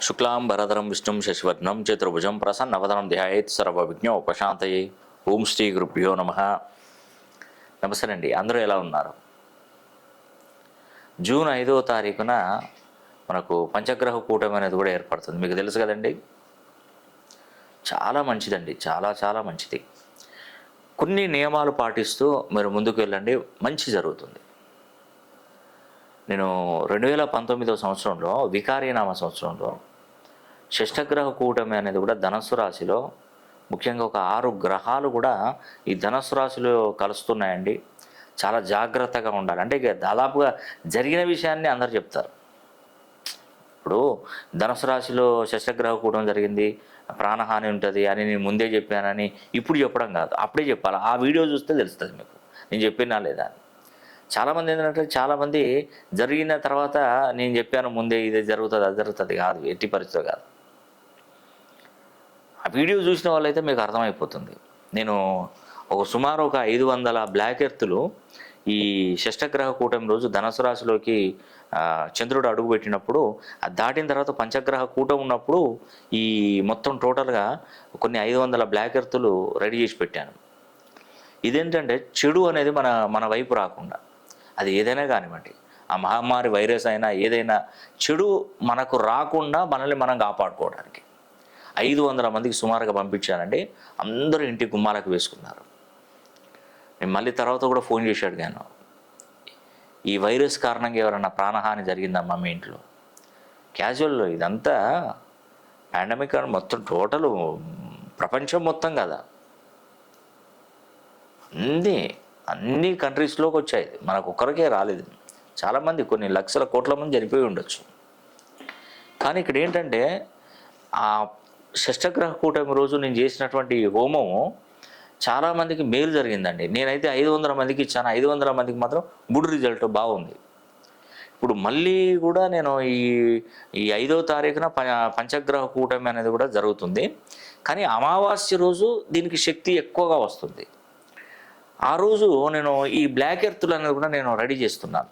శుక్లాంబరధరం విష్ణుం శశివర్ణం చతుర్భుజం ప్రసన్నవదనం ధ్యాయేత్ సర్వవిఘ్నోపశాంతయే. ఓం శ్రీ గురుభ్యో నమః. నమస్తే అండి, అందరూ ఎలా ఉన్నారు? జూన్ 5వ తారీఖున మనకు పంచగ్రహ కూటమి అనేది కూడా ఏర్పడుతుంది. మీకు తెలుసు కదండి. చాలా మంచిదండి, చాలా చాలా మంచిది. కొన్ని నియమాలు పాటిస్తూ మీరు ముందుకు వెళ్ళండి, మంచి జరుగుతుంది. నేను 2019వ సంవత్సరంలో వికారీనామ సంవత్సరంలో షష్ఠగ్రహ కూటమి అనేది కూడా ధనస్సు రాశిలో, ముఖ్యంగా ఒక 6 గ్రహాలు కూడా ఈ ధనస్సు రాశిలో కలుస్తున్నాయండి. చాలా జాగ్రత్తగా ఉండాలి. అంటే ఇక దాదాపుగా జరిగిన విషయాన్ని అందరు చెప్తారు. ఇప్పుడు ధనుసు రాశిలో షష్ఠగ్రహ కూటమి జరిగింది, ప్రాణహాని ఉంటుంది అని నేను ముందే చెప్పానని ఇప్పుడు చెప్పడం కాదు, అప్పుడే చెప్పాలి. ఆ వీడియో చూస్తే తెలుస్తుంది మీకు నేను చెప్పినా లేదా అని. చాలామంది ఏంటంటే, చాలామంది జరిగిన తర్వాత నేను చెప్పాను ముందే ఇది జరుగుతుంది అది జరుగుతుంది కాదు, ఎట్టి పరిస్థితి కాదు. ఆ వీడియో చూసిన వాళ్ళైతే మీకు అర్థమైపోతుంది. నేను సుమారు ఒక 500 బ్లాక్ ఎర్త్లు ఈ షష్ఠగ్రహ కూటమి రోజు ధనుసు రాశిలోకి చంద్రుడు అడుగుపెట్టినప్పుడు, అది దాటిన తర్వాత పంచగ్రహ కూటమి ఉన్నప్పుడు ఈ మొత్తం టోటల్గా కొన్ని 500 బ్లాక్ ఎర్త్లు రెడీ చేసి పెట్టాను. ఇదేంటంటే చెడు అనేది మన వైపు రాకుండా, అది ఏదైనా కానివ్వండి, ఆ మహమ్మారి వైరస్ అయినా ఏదైనా చెడు మనకు రాకుండా మనల్ని మనం కాపాడుకోవడానికి 500 మందికి సుమారుగా పంపించానండి. అందరూ ఇంటి గుమ్మాలకు వేసుకున్నారు. నేను మళ్ళీ తర్వాత కూడా ఫోన్ చేసి అడిగాను, ఈ వైరస్ కారణంగా ఎవరన్నా ప్రాణహాని జరిగిందమ్మా మీ ఇంట్లో? క్యాజువల్లో ఇదంతా పాండమిక్ మొత్తం టోటల్ ప్రపంచం మొత్తం కదా, అన్ని కంట్రీస్లోకి వచ్చాయి, మనకు ఒక్కరికే రాలేదు. చాలామంది కొన్ని లక్షల కోట్ల మంది చనిపోయి ఉండొచ్చు. కానీ ఇక్కడ ఏంటంటే, ఆ షష్ఠగ్రహ కూటమి రోజు నేను చేసినటువంటి హోమం చాలామందికి మేలు జరిగిందండి. నేనైతే 500 మందికి ఇచ్చాను. 500 మందికి మాత్రం గుడ్ రిజల్ట్ బాగుంది. ఇప్పుడు మళ్ళీ కూడా నేను ఈ 5వ తారీఖున పంచగ్రహ కూటమి అనేది కూడా జరుగుతుంది. కానీ అమావాస్య రోజు దీనికి శక్తి ఎక్కువగా వస్తుంది. ఆ రోజు నేను ఈ బ్లాక్ ఎర్త్లు అనేది కూడా నేను రెడీ చేస్తున్నాను.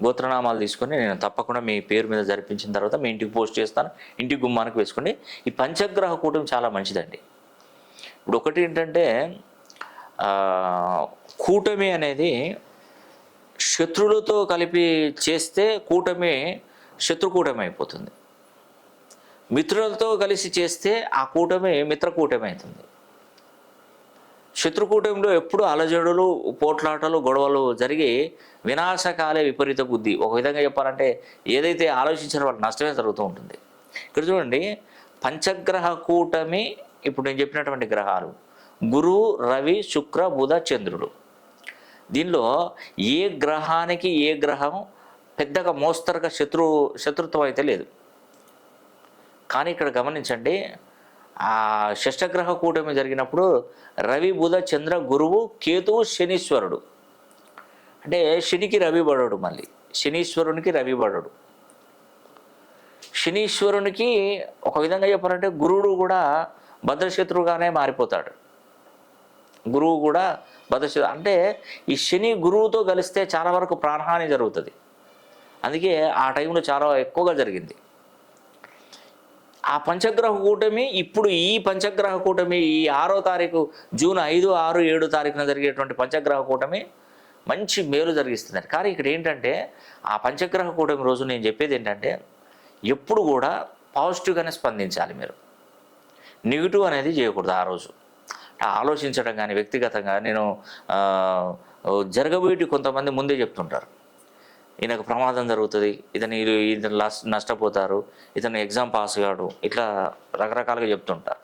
గోత్రనామాలు తీసుకొని నేను తప్పకుండా మీ పేరు మీద జరిపించిన తర్వాత మీ ఇంటికి పోస్ట్ చేస్తాను, ఇంటికి గుమ్మానికి వేసుకోండి. ఈ పంచగ్రహ కూటమి చాలా మంచిదండి. ఇప్పుడు ఒకటి ఏంటంటే, కూటమి అనేది శత్రువులతో కలిపి చేస్తే కూటమి శత్రుకూటమి అయిపోతుంది. మిత్రులతో కలిసి చేస్తే ఆ కూటమి మిత్రకూటమి అవుతుంది. శత్రుకూటమిలో ఎప్పుడు అలజడులు, పోట్లాటలు, గొడవలు జరిగి వినాశకాలే విపరీత బుద్ధి. ఒక విధంగా చెప్పాలంటే ఏదైతే ఆలోచించారో వాళ్ళకి నష్టమే జరుగుతూ ఉంటుంది. ఇక్కడ చూడండి, పంచగ్రహ కూటమి ఇప్పుడు నేను చెప్పినటువంటి గ్రహాలు గురు, రవి, శుక్ర, బుధ, చంద్రుడు. దీనిలో ఏ గ్రహానికి ఏ గ్రహం పెద్దగా మోస్తరుగా శత్రుత్వం అయితే లేదు. కానీ ఇక్కడ గమనించండి, ఆ షష్ఠగ్రహ కూటమి జరిగినప్పుడు రవి, బుధ, చంద్ర, గురువు, కేతువు, శనీశ్వరుడు. అంటే శనికి రవి పడడు, మళ్ళీ శనీశ్వరునికి రవి పడడు. శనీశ్వరునికి ఒక విధంగా చెప్పాలంటే గురువుడు కూడా భద్రశత్రువుగానే మారిపోతాడు. గురువు కూడా భద్రశత్రు, అంటే ఈ శని గురువుతో కలిస్తే చాలా వరకు ప్రాణహాని జరుగుతుంది. అందుకే ఆ టైంలో చాలా ఎక్కువగా జరిగింది. ఆ పంచగ్రహ కూటమి ఇప్పుడు ఈ పంచగ్రహ కూటమి ఈ 6వ తారీఖు జూన్ 5, 6, 7 తారీఖున జరిగేటువంటి పంచగ్రహ కూటమి మంచి మేలు జరిగిస్తుంది. కానీ ఇక్కడ ఏంటంటే, ఆ పంచగ్రహ కూటమి రోజు నేను చెప్పేది ఏంటంటే, ఎప్పుడు కూడా పాజిటివ్గానే స్పందించాలి. మీరు నెగిటివ్ అనేది చేయకూడదు. ఆ రోజు ఆలోచించడం కానీ వ్యక్తిగతంగా నేను జరగబోయేటి కొంతమంది ముందే చెప్తుంటారు, ఈయనకు ప్రమాదం జరుగుతుంది, ఇతను నష్టపోతారు, ఇతను ఎగ్జామ్ పాస్ కాడు, ఇట్లా రకరకాలుగా చెప్తుంటారు.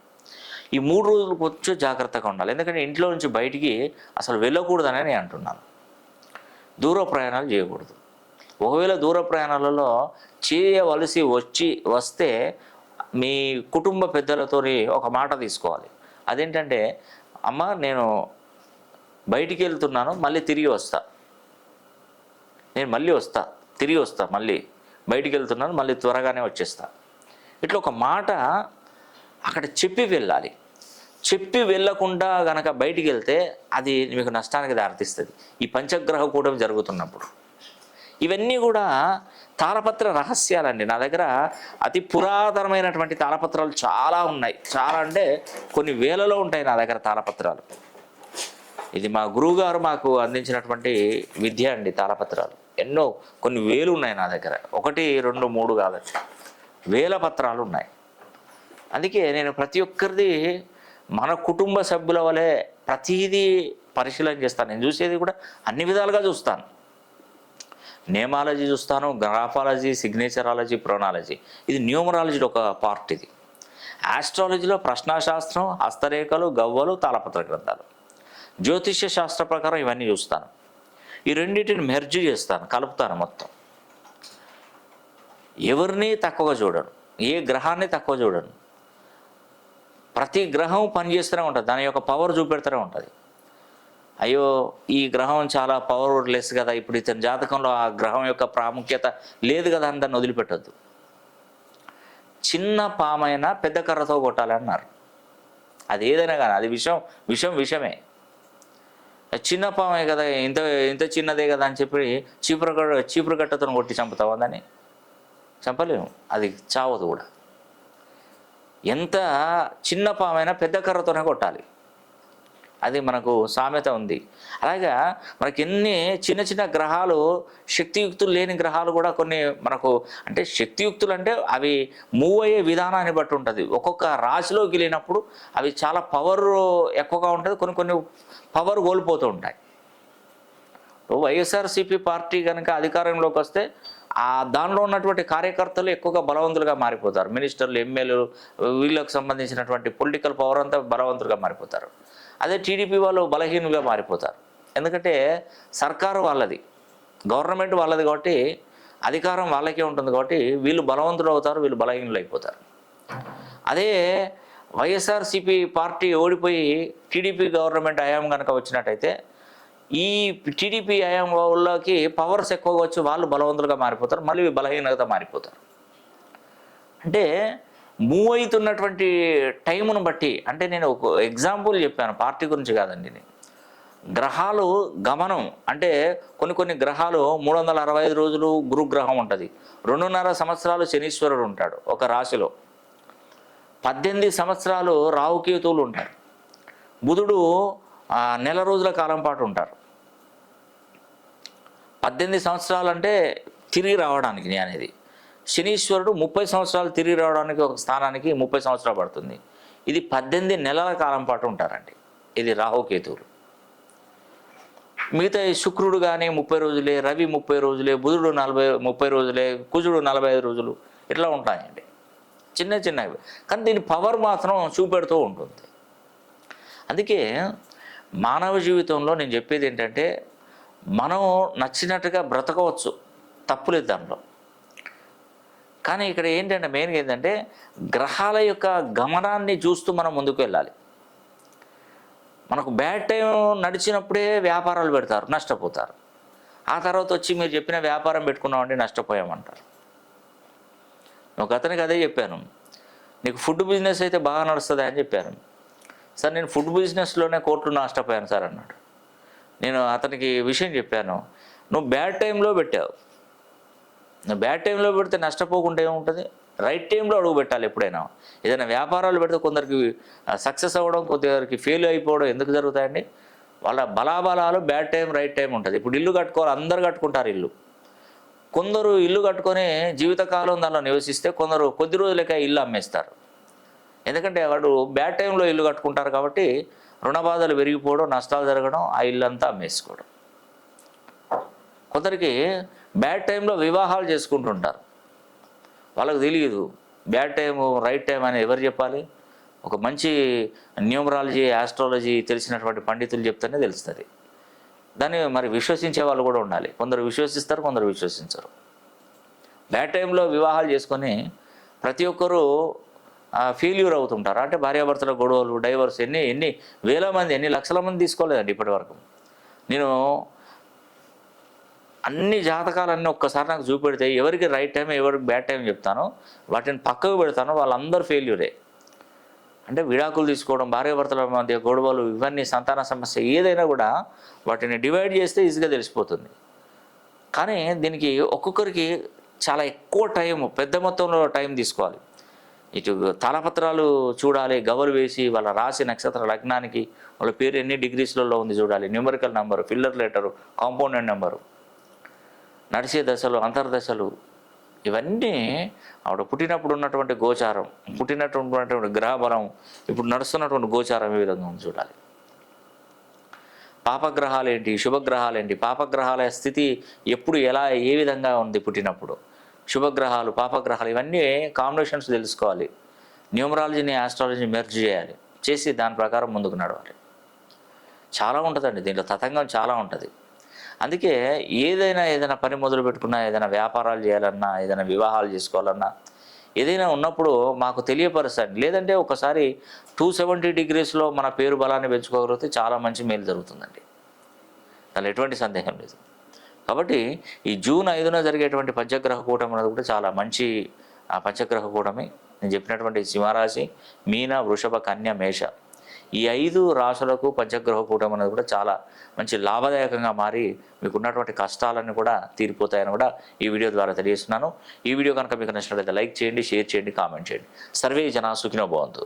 ఈ 3 రోజులు కొంచెం జాగ్రత్తగా ఉండాలి. ఎందుకంటే ఇంట్లో నుంచి బయటికి అసలు వెళ్ళకూడదని నేను అంటున్నాను. దూర ప్రయాణాలు చేయకూడదు. ఒకవేళ దూర ప్రయాణాలలో చేయవలసి వస్తే మీ కుటుంబ పెద్దలతో ఒక మాట తీసుకోవాలి. అదేంటంటే, అమ్మ నేను బయటికి వెళ్తున్నాను, మళ్ళీ తిరిగి వస్తా, నేను మళ్ళీ వస్తా, తిరిగి వస్తా, మళ్ళీ బయటికి వెళ్తున్నాను, మళ్ళీ త్వరగానే వచ్చేస్తా, ఇట్లా ఒక మాట అక్కడ చెప్పి వెళ్ళాలి. చెప్పి వెళ్ళకుండా గనక బయటికి వెళ్తే అది మీకు నష్టానికి దారితీస్తుంది. ఈ పంచగ్రహ కూటమి జరుగుతున్నప్పుడు ఇవన్నీ కూడా తాళపత్ర రహస్యాలండి. నా దగ్గర అతి పురాతనమైనటువంటి తాళపత్రాలు చాలా ఉన్నాయి. చాలా అంటే కొన్ని వేలలో ఉంటాయి నా దగ్గర తాళపత్రాలు. ఇది మా గురువుగారు మాకు అందించినటువంటి విద్య అండి. తాళపత్రాలు ఎన్నో, కొన్ని వేలు ఉన్నాయి నా దగ్గర. 1, 2, 3 కాదండి, వేల పత్రాలు ఉన్నాయి. అందుకే నేను ప్రతి ఒక్కరిది మన కుటుంబ సభ్యుల వలె ప్రతిదీ పరిశీలన చేస్తాను. నేను చూసేది కూడా అన్ని విధాలుగా చూస్తాను. నేమాలజీ చూస్తాను, గ్రాఫాలజీ, సిగ్నేచరాలజీ, ప్రోనాలజీ. ఇది న్యూమరాలజీలో ఒక పార్ట్. ఇది ఆస్ట్రాలజీలో ప్రశ్నాశాస్త్రం, హస్తరేఖలు, గవ్వలు, తాళపత్ర గ్రంథాలు. జ్యోతిష్య శాస్త్ర ప్రకారం ఇవన్నీ చూస్తాను. ఈ రెండింటిని మెర్జ్ చేస్తాను, కలుపుతాను మొత్తం. ఎవరిని తక్కువగా చూడను, ఏ గ్రహాన్ని తక్కువ చూడను. ప్రతి గ్రహం పనిచేస్తూనే ఉంటుంది, దాని యొక్క పవర్ చూపెడుతూనే ఉంటుంది. అయ్యో ఈ గ్రహం చాలా పవర్లెస్ కదా, ఇప్పుడు ఇతని జాతకంలో ఆ గ్రహం యొక్క ప్రాముఖ్యత లేదు కదా అని దాన్ని వదిలిపెట్టద్దు. చిన్న పామైనా పెద్ద కర్రతో కొట్టాలన్నారు. అది ఏదైనా కానీ అది విషమే. చిన్న పామే కదా, ఇంత చిన్నదే కదా అని చెప్పి చీపురు గట్టతో కొట్టి చంపుతావా దాన్ని? చంపలేము, అది చావదు కూడా. ఎంత చిన్న పామైనా పెద్ద కర్రతోనే కొట్టాలి, అది మనకు సామెత ఉంది. అలాగా మనకి ఎన్ని చిన్న చిన్న గ్రహాలు, శక్తియుక్తులు లేని గ్రహాలు కూడా కొన్ని మనకు, అంటే శక్తియుక్తులు అంటే అవి మూవ్ అయ్యే విధానాన్ని బట్టి ఉంటుంది. ఒక్కొక్క రాశిలోకి వెళ్ళినప్పుడు అవి చాలా పవర్ ఎక్కువగా ఉంటుంది, కొన్ని పవర్ కోల్పోతూ ఉంటాయి. వైఎస్ఆర్సీపీ పార్టీ కనుక అధికారంలోకి వస్తే దానిలో ఉన్నటువంటి కార్యకర్తలు ఎక్కువగా బలవంతులుగా మారిపోతారు. మినిస్టర్లు, ఎమ్మెల్యేలు, వీళ్ళకు సంబంధించినటువంటి పొలిటికల్ పవర్ అంతా బలవంతులుగా మారిపోతారు. అదే టీడీపీ వాళ్ళు బలహీనులుగా మారిపోతారు. ఎందుకంటే సర్కారు వాళ్ళది, గవర్నమెంట్ వాళ్ళది కాబట్టి అధికారం వాళ్ళకే ఉంటుంది కాబట్టి వీళ్ళు బలవంతులు అవుతారు, వీళ్ళు బలహీనులు అయిపోతారు. అదే వైఎస్ఆర్సీపీ పార్టీ ఓడిపోయి టీడీపీ గవర్నమెంట్ హయాం కనుక వచ్చినట్టయితే ఈ టీడీపీ హయాం వాళ్ళకి పవర్స్ ఎక్కువగా వచ్చి వాళ్ళు బలవంతులుగా మారిపోతారు, మళ్ళీ బలహీనత మారిపోతారు. అంటే మూవ్ అవుతున్నటువంటి టైమును బట్టి, అంటే నేను ఒక ఎగ్జాంపుల్ చెప్పాను, పార్టీ గురించి కాదండి. నేను గ్రహాలు గమనం అంటే కొన్ని గ్రహాలు 365 రోజులు గురుగ్రహం ఉంటుంది, 2.5 సంవత్సరాలు శనీశ్వరుడు ఉంటాడు ఒక రాశిలో, 18 సంవత్సరాలు రాహుకేతువులు ఉంటారు, బుధుడు నెల రోజుల కాలం పాటు ఉంటారు. 18 సంవత్సరాలు అంటే తిరిగి రావడానికి నేను అనేది. శనీశ్వరుడు 30 సంవత్సరాలు తిరిగి రావడానికి ఒక స్థానానికి 30 సంవత్సరాలు పడుతుంది. ఇది 18 నెలల కాలం పాటు ఉంటారండి. ఇది రాహుకేతువులు. మిగతా శుక్రుడు కానీ 30 రోజులే, రవి 30 రోజులే, బుధుడు 30 రోజులే, కుజుడు 45 రోజులు, ఇట్లా ఉంటాయండి చిన్నవి. కానీ దీని పవర్ మాత్రం చూపెడుతూ ఉంటుంది. అందుకే మానవ జీవితంలో నేను చెప్పేది ఏంటంటే మనం నచ్చినట్టుగా బ్రతకవచ్చు, తప్పులేదు దాంట్లో. కానీ ఇక్కడ ఏంటంటే మెయిన్గా ఏంటంటే గ్రహాల యొక్క గమనాన్ని చూస్తూ మనం ముందుకు వెళ్ళాలి. మనకు బ్యాడ్ టైం నడిచినప్పుడే వ్యాపారాలు పెడతారు, నష్టపోతారు. ఆ తర్వాత వచ్చి మీరు చెప్పిన వ్యాపారం పెట్టుకున్నామంటే నష్టపోయామంటారు. ఒక అతనికి అదే చెప్పాను, నీకు ఫుడ్ బిజినెస్ అయితే బాగా నడుస్తుంది అని చెప్పాను. సార్ నేను ఫుడ్ బిజినెస్లోనే కోట్లు నష్టపోయాను సార్ అన్నాడు. నేను అతనికి విషయం చెప్పాను, నువ్వు బ్యాడ్ టైంలో పెట్టావు, నువ్వు బ్యాడ్ టైంలో పెడితే నష్టపోకుండా ఏముంటుంది, రైట్ టైంలో అడుగు పెట్టాలి. ఎప్పుడైనా ఏదైనా వ్యాపారాలు పెడితే కొందరికి సక్సెస్ అవ్వడం, కొందరికి ఫెయిల్ అయిపోవడం ఎందుకు జరుగుతాయండి? వాళ్ళ బలాబలాలు బ్యాడ్ టైం, రైట్ టైం ఉంటుంది. ఇప్పుడు ఇల్లు కట్టుకోవాలి, అందరు కట్టుకుంటారు ఇల్లు. కొందరు ఇల్లు కట్టుకొని జీవితకాలం దానిలో నివసిస్తే కొందరు కొద్ది రోజులకే ఇల్లు అమ్మేస్తారు. ఎందుకంటే వాడు బ్యాడ్ టైంలో ఇల్లు కట్టుకుంటారు కాబట్టి రుణ బాధలు పెరిగిపోవడం, నష్టాలు జరగడం, ఆ ఇల్లు అంతా అమ్మేసుకోవడం. కొందరికి బ్యాడ్ టైంలో వివాహాలు చేసుకుంటుంటారు, వాళ్ళకు తెలియదు బ్యాడ్ టైము రైట్ టైం అని ఎవరు చెప్పాలి? ఒక మంచి న్యూమరాలజీ, ఆస్ట్రాలజీ తెలిసినటువంటి పండితులు చెప్తేనే తెలుస్తుంది. దాన్ని మరి విశ్వసించే వాళ్ళు కూడా ఉండాలి. కొందరు విశ్వసిస్తారు, కొందరు విశ్వసించరు. బ్యాడ్ టైంలో వివాహాలు చేసుకొని ప్రతి ఒక్కరూ ఫెయిల్యూర్ అవుతుంటారు. అంటే భార్యాభర్తల గొడవలు, డైవర్స్ ఎన్ని వేల మంది, ఎన్ని లక్షల మంది తీసుకోలేదండి ఇప్పటి వరకు. నేను అన్ని జాతకాలన్నీ ఒక్కసారి నాకు చూపెడితే ఎవరికి రైట్ టైం, ఎవరికి బ్యాడ్ టైం చెప్తానో వాటిని పక్కకు పెడతానో వాళ్ళందరూ ఫెయిల్యూరే. అంటే విడాకులు తీసుకోవడం, భార్యాభర్తల మధ్య గొడవలు, ఇవన్నీ సంతాన సమస్య ఏదైనా కూడా వాటిని డివైడ్ చేస్తే ఈజీగా తెలిసిపోతుంది. కానీ దీనికి ఒక్కొక్కరికి చాలా ఎక్కువ టైం, పెద్ద మొత్తంలో టైం తీసుకోవాలి. ఇటు తాళపత్రాలు చూడాలి, గవలు వేసి వాళ్ళ రాశి నక్షత్ర లగ్నానికి వాళ్ళ పేరు ఎన్ని డిగ్రీస్లలో ఉంది చూడాలి, numerical number, filler letter, compounded number, నడిచే దశలు, అంతర్దశలు, ఇవన్నీ ఆవిడ పుట్టినప్పుడు ఉన్నటువంటి గోచారం, పుట్టినటువంటి గ్రహబలం, ఇప్పుడు నడుస్తున్నటువంటి గోచారం ఏ విధంగా ఉంది చూడాలి. పాపగ్రహాలు ఏంటి, శుభగ్రహాలు ఏంటి, పాపగ్రహాల స్థితి ఎప్పుడు ఎలా ఏ విధంగా ఉంది పుట్టినప్పుడు, శుభగ్రహాలు పాపగ్రహాలు ఇవన్నీ కాంబినేషన్స్ తెలుసుకోవాలి. న్యూమరాలజీని ఆస్ట్రాలజీని మెర్జ్ చేయాలి, చేసి దాని ప్రకారం ముందుకు నడవాలి. చాలా ఉంటుందండి దీంట్లో, తతంగం చాలా ఉంటుంది. అందుకే ఏదైనా పని మొదలు పెట్టుకున్నా, ఏదైనా వ్యాపారాలు చేయాలన్నా, ఏదైనా వివాహాలు చేసుకోవాలన్నా, ఏదైనా ఉన్నప్పుడు మాకు తెలియపరుస్తాను. లేదంటే ఒకసారి 270 డిగ్రీస్లో మన పేరు బలాన్ని పెంచుకోగలిగితే చాలా మంచి మేలు జరుగుతుందండి, దానిలో ఎటువంటి సందేహం లేదు. కాబట్టి ఈ జూన్ 5న జరిగేటువంటి పంచగ్రహ కూటమి అనేది కూడా చాలా మంచి పంచగ్రహ కూటమి. నేను చెప్పినటువంటి సింహరాశి, మీన, వృషభ, కన్య, మేష, ఈ 5 రాశులకు పంచగ్రహ కూటమి అనేది కూడా చాలా మంచి లాభదాయకంగా మారి మీకు ఉన్నటువంటి కష్టాలన్నీ కూడా తీరిపోతాయని కూడా ఈ వీడియో ద్వారా తెలియజేస్తున్నాను. ఈ వీడియో కనుక మీకు నచ్చినట్లయితే లైక్ చేయండి, షేర్ చేయండి, కామెంట్ చేయండి. సర్వే జనా సుఖినో భవంతు.